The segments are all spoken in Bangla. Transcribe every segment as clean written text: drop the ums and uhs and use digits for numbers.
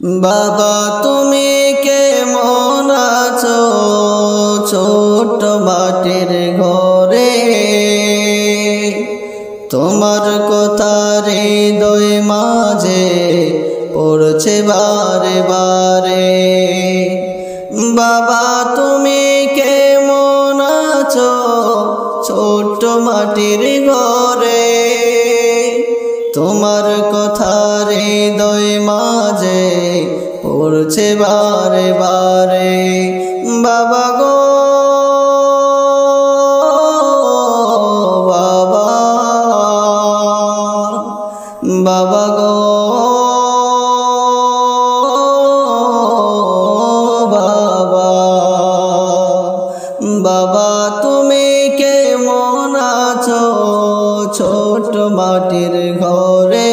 বাবা তুমি কেমন আছো ছোট মাটির ঘরে, তোমার কথা হৃদয় মাঝে পড়ছে বারে বারে। বাবা তুমি কেমন আছো ছোট মাটির ঘরে, তোমার কথা হৃদয় মাঝে পড়ছে বারে বারে। বাবা গো বাবা, বাবা গো বাবা, বাবা তুমি কেমন আছো ছোট মাটির ঘরে,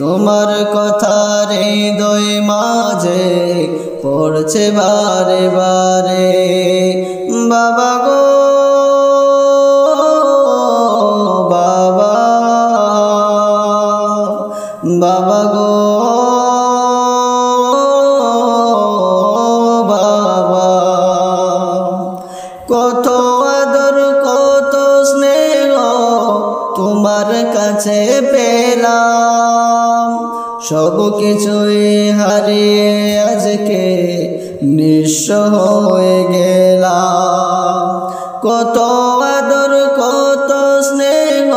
তোমার কথা হৃদয় মাঝে পড়ছে বারে বারে। বাবা গো বাবা, বাবা গো বাবা, কত আদর কত স্নেহ তোমার কাছে পেলাম, সব কিছুই হারিয়ে আজকে নিঃস্ব হয়ে গেলাম। কত আদর কত স্নেহ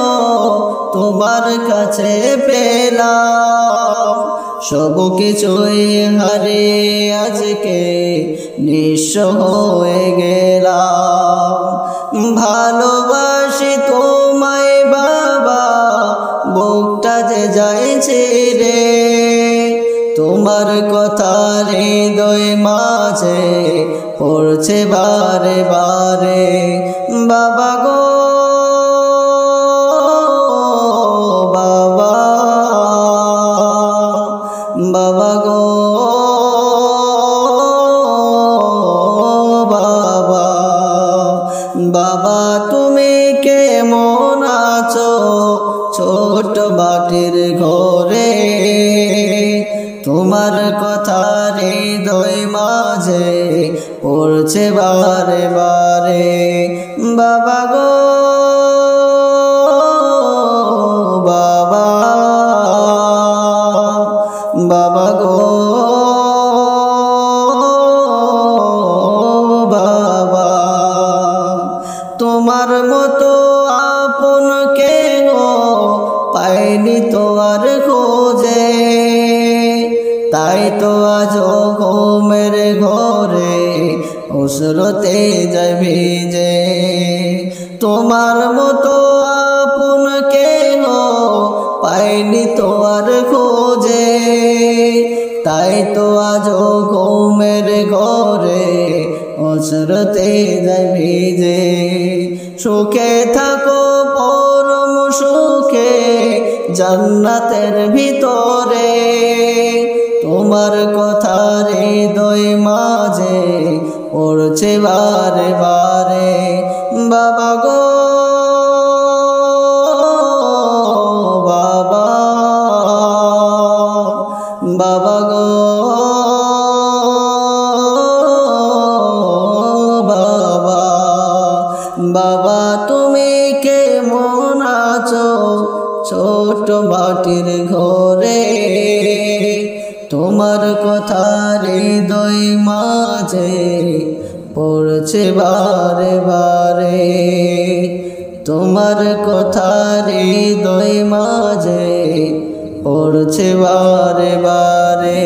তোমার কাছে পেলাম, সব কিছুই হারিয়ে আজকে নিঃস্ব হয়ে গেলাম। ভালোবাসি তোমায় বাবা, বুকটা যে যাইছে রে, তোমার কথা হৃদয় মাঝে পড়ছে বারে বারে। বাবা গো বাবা, বাবা গো বাবা, বাবা তুমি কেমন আছো ছোট মাটির ঘরে, তোমার কথা হৃদয় মাঝে পড়ছে বারে বারে। বাবা গো বাবা, বাবা গো বাবা, তোমার মতো আপন কেহ পাইনি তো আর খোঁজে, তাই তো আজ ঘুমের ঘরে অশ্রুতে যায় ভিজে। তোমার মতো আপন কেহ পাইনি তো আর খোঁজে, তাই তো আজ ঘুমের ঘরে অশ্রুতে যায় ভিজে। সুখে থাকো পরম সুখে জান্নাতের ভিতরে, তোমার কথা হৃদয় মাঝে পড়ছে বারে বারে। বাবা গো বাবা, বাবা গো বাবা, বাবা তুমি কেমন আছো ছোট মাটির ঘরে, তোমার কথা হৃদয় মাঝে পড়ছে বারে বারে। তোমার কথা হৃদয় মাঝে পড়ছে বারে বারে।